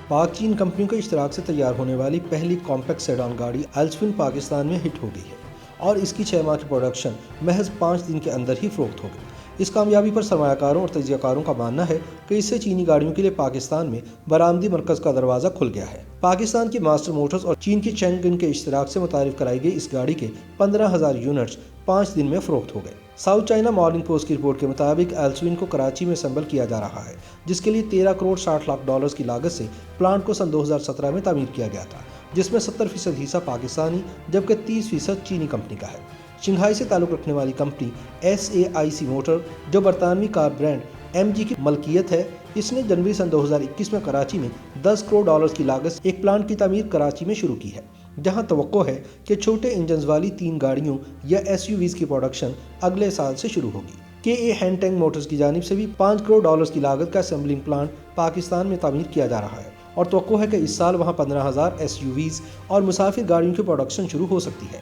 پاک چین کمپنیوں کے اشتراک سے تیار ہونے والی پہلی کمپیکٹ سیڈان گاڑی ایلسون فین میں ہٹ ہو گئی ہے اور اس کی 6 ماہ کی پروڈکشن محض 5 دن کے اندر ہی فروخت ہو گئی۔ اس کامیابی پر سرمایہ کاروں اور تجزیہ کاروں کا ماننا ہے کہ اس سے چینی گاڑیوں کے لیے پاکستان میں برآمدی مرکز کا دروازہ کھل گیا ہے۔ پاکستان کی ماسٹر موٹرز اور چین کی چینگن کے اشتراک سے متعارف کرائی گئی اس گاڑی کے 15,000 یونٹس 5 دن میں فروخت ہو گئے۔ ساؤتھ چائنا مارننگ پوسٹ کی رپورٹ کے مطابق ایلسون کو کراچی میں اسمبل کیا جا رہا ہے، جس کے لیے 13 کروڑ 60 لاکھ ڈالرز کی لاگت سے پلانٹ کو سن 2017 میں تعمیر کیا گیا تھا، جس میں 70% حصہ پاکستانی جبکہ 30% چینی کمپنی کا ہے۔ شنگھائی سے تعلق رکھنے والی کمپنی SAIC موٹر، جو برطانوی کار برانڈ MG کی ملکیت ہے، اس نے جنوری سن 2021 میں کراچی میں 10 کروڑ ڈالرز کی لاگت سے ایک پلانٹ کی تعمیر کراچی میں شروع کی ہے، جہاں توقع ہے کہ چھوٹے انجنز والی 3 گاڑیوں یا SUVs کی پروڈکشن اگلے سال سے شروع ہوگی۔ KA ہینٹینگ موٹرز کی جانب سے بھی 5 کروڑ ڈالرز کی لاگت کا اسمبلنگ پلانٹ پاکستان میں تعمیر کیا جا رہا ہے اور توقع ہے کہ اس سال وہاں 15,000 SUVs اور مسافر گاڑیوں کی پروڈکشن شروع ہو سکتی ہے۔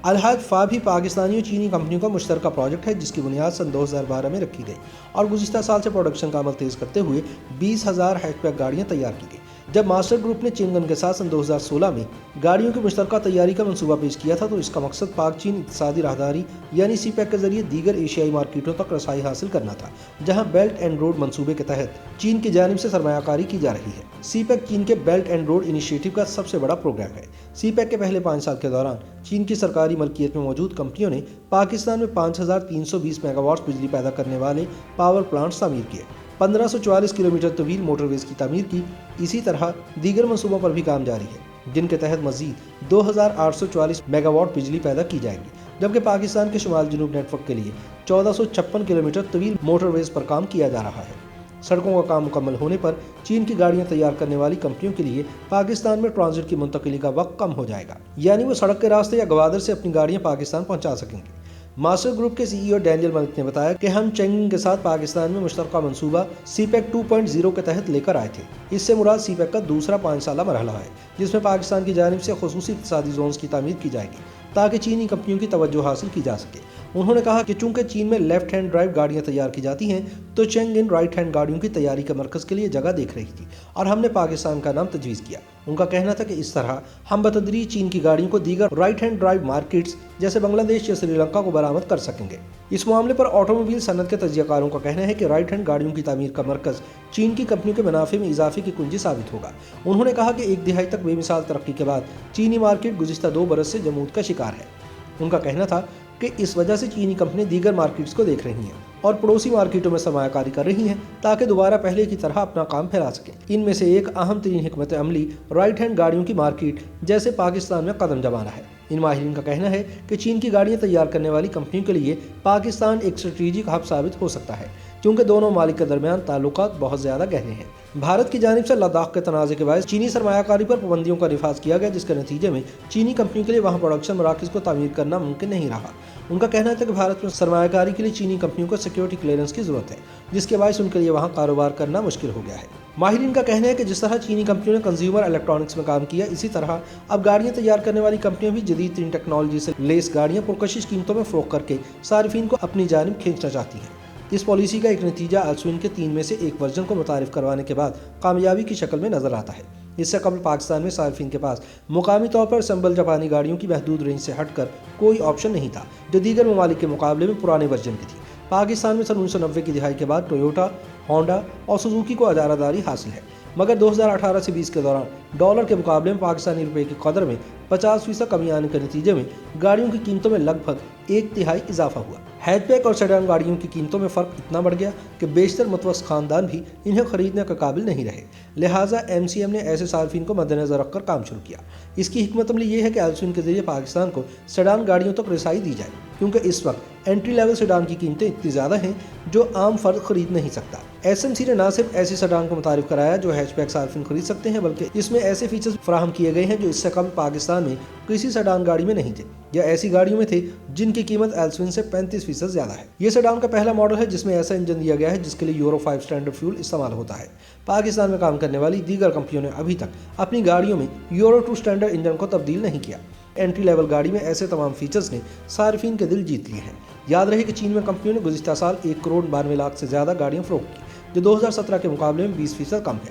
الحاج فا بھی پاکستانی اور چینی کمپنیوں کا مشترکہ پروجیکٹ ہے، جس کی بنیاد سن 2012 میں رکھی گئی اور گزشتہ سال سے پروڈکشن کا عمل تیز کرتے ہوئے 20,000 ہیچ بیک گاڑیاں تیار کی گئی۔ جب ماسٹر گروپ نے چینگن کے ساتھ سن 2016 میں گاڑیوں کی مشترکہ تیاری کا منصوبہ پیش کیا تھا، تو اس کا مقصد پاک چین اقتصادی راہداری یعنی CPEC کے ذریعے دیگر ایشیائی مارکیٹوں تک رسائی حاصل کرنا تھا، جہاں بیلٹ اینڈ روڈ منصوبے کے تحت چین کی جانب سے سرمایہ کاری کی جا رہی ہے۔ CPEC چین کے بیلٹ اینڈ روڈ انیشیٹو کا سب سے بڑا پروگرام ہے۔ CPEC کے پہلے 5 سال کے دوران چین کی سرکاری ملکیت میں موجود کمپنیوں نے پاکستان میں 5,320 میگا واٹس بجلی پیدا کرنے والے پاور پلانٹس تعمیر کیے، 1540 کلومیٹر طویل موٹر ویز کی تعمیر کی۔ اسی طرح دیگر منصوبوں پر بھی کام جاری ہے، جن کے تحت مزید 2,844 میگا واٹ بجلی پیدا کی جائے گی، جبکہ پاکستان کے شمال جنوب نیٹ ورک کے لیے 1456 کلومیٹر طویل موٹر ویز پر کام کیا جا رہا ہے۔ سڑکوں کا کام مکمل ہونے پر چین کی گاڑیاں تیار کرنے والی کمپنیوں کے لیے پاکستان میں ٹرانزٹ کی منتقلی کا وقت کم ہو جائے گا، یعنی وہ سڑک کے راستے یا گوادر سے اپنی گاڑیاں پاکستان پہنچا سکیں گے۔ ماسٹر گروپ کے CEO ڈینیل ملک نے بتایا کہ ہم چینگن کے ساتھ پاکستان میں مشترکہ منصوبہ CPEC 2.0 کے تحت لے کر آئے تھے۔ اس سے مراد CPEC کا دوسرا 5 سالہ مرحلہ ہے، جس میں پاکستان کی جانب سے خصوصی اقتصادی زونز کی تعمیر کی جائے گی تاکہ چینی کمپنیوں کی توجہ حاصل کی جا سکے۔ انہوں نے کہا کہ چونکہ چین میں لیفٹ ہینڈ ڈرائیو گاڑیاں تیار کی جاتی ہیں، تو چینگن رائٹ ہینڈ گاڑیوں کی تیاری کے مرکز کے لیے جگہ دیکھ رہی تھی اور ہم نے پاکستان کا نام تجویز کیا۔ ان کا کہنا تھا کہ اس طرح ہم بتدریج چین کی گاڑیوں کو دیگر رائٹ ہینڈ ڈرائیو مارکیٹس جیسے بنگلہ دیش یا سری لنکا کو برآمد کر سکیں گے۔ اس معاملے پر آٹوموبائل صنعت کے تجزیہ کاروں کا کہنا ہے کہ رائٹ ہینڈ گاڑیوں کی تعمیر کا مرکز چین کی کمپنیوں کے منافع میں اضافے کی کنجی ثابت ہوگا۔ انہوں نے کہا کہ 1 دہائی تک بے مثال ترقی کے بعد چینی مارکیٹ گزشتہ 2 برس سے جمود کا شکار ہے۔ ان کا کہنا تھا کہ اس وجہ سے چینی کمپنیاں دیگر مارکیٹس کو دیکھ رہی ہیں اور پڑوسی مارکیٹوں میں سرمایہ کاری کر رہی ہیں تاکہ دوبارہ پہلے کی طرح اپنا کام پھیلا سکیں۔ ان میں سے ایک اہم ترین حکمت عملی رائٹ ہینڈ گاڑیوں کی مارکیٹ جیسے پاکستان میں قدم جمانا ہے۔ ان ماہرین کا کہنا ہے کہ چین کی گاڑیاں تیار کرنے والی کمپنیوں کے لیے پاکستان ایک اسٹریٹجک ہب ثابت ہو سکتا ہے، کیونکہ دونوں ممالک کے درمیان تعلقات بہت زیادہ گہرے ہیں۔ بھارت کی جانب سے لداخ کے تنازع کے باعث چینی سرمایہ کاری پر پابندیوں کا نفاذ کیا گیا، جس کے نتیجے میں چینی کمپنیوں کے لیے وہاں پروڈکشن مراکز کو تعمیر کرنا ممکن نہیں رہا۔ ان کا کہنا تھا کہ بھارت میں سرمایہ کاری کے لیے چینی کمپنیوں کو سیکیورٹی کلیئرنس کی ضرورت ہے، جس کے باعث ان کے لیے وہاں کاروبار کرنا مشکل ہو گیا ہے۔ ماہرین کا کہنا ہے کہ جس طرح چینی کمپنیوں نے کنزیومر الیکٹرانکس میں کام کیا، اسی طرح اب گاڑیاں تیار کرنے والی کمپنیاں بھی جدید ترین ٹیکنالوجی سے لیس گاڑیاں پرکشش قیمتوں میں فروخت کر کے صارفین کو اپنی جانب کھینچنا چاہتی ہیں۔ اس پالیسی کا ایک نتیجہ ایلسون کے 3 میں سے ایک ورژن کو متعارف کروانے کے بعد کامیابی کی شکل میں نظر آتا ہے۔ اس سے قبل پاکستان میں صارفین کے پاس مقامی طور پر اسمبل جاپانی گاڑیوں کی محدود رینج سے ہٹ کر کوئی آپشن نہیں تھا، جو دیگر ممالک کے مقابلے میں پرانے ورژن کی تھی۔ پاکستان میں سن 1990 کی دہائی کے بعد ٹویوٹا، ہونڈا اور سوزوکی کو اجارہ داری حاصل ہے، مگر 2018 سے 20 کے دوران ڈالر کے مقابلے میں پاکستانی روپے کی قدر میں 50% کمی آنے کے نتیجے میں گاڑیوں کی قیمتوں میں لگ بھگ 1/3 اضافہ ہوا۔ ہیچ بیک اور سیڈان گاڑیوں کی قیمتوں میں فرق اتنا بڑھ گیا کہ بیشتر متوسط خاندان بھی انہیں خریدنے کے قابل نہیں رہے، لہٰذا MCM نے ایسے صارفین کو مد نظر رکھ کر کام شروع کیا۔ اس کی حکمت عملی یہ ہے کہ ایلسون کے ذریعے پاکستان کو سیڈان گاڑیوں تک رسائی دی جائے، کیونکہ اس وقت انٹری لیول سیڈان کی قیمتیں اتنی زیادہ ہیں جو عام فرد خرید نہیں سکتا۔ SMC نے نہ صرف ایسے سیڈان کو متعارف کرایا جو ہیچ بیک صارفین خرید سکتے ہیں، بلکہ اس میں ایسے فیچرز فراہم کیے گئے ہیں جو اس سے قبل پاکستان میں کسی سیڈان گاڑی میں نہیں تھے یا ایسی گاڑیوں میں تھے جن کی قیمت ایلسون سے 35% زیادہ ہے۔ یہ سیڈان کا پہلا ماڈل ہے جس میں ایسا انجن دیا گیا ہے جس کے لیے یورو 5 اسٹینڈرڈ فیول استعمال ہوتا ہے۔ پاکستان میں کام کرنے والی دیگر کمپنیوں نے ابھی تک اپنی گاڑیوں میں یورو 2 اسٹینڈرڈ انجن کو تبدیل نہیں کیا۔ انٹری لیول گاڑی میں ایسے تمام فیچرز نے صارفین کے دل جیت لیے ہیں۔ یاد رہے کہ چین میں کمپنیوں نے گزشتہ سال 1 کروڑ 92 لاکھ سے زیادہ گاڑیاں فروخت کی، جو 2017 کے مقابلے میں 20% کم ہے۔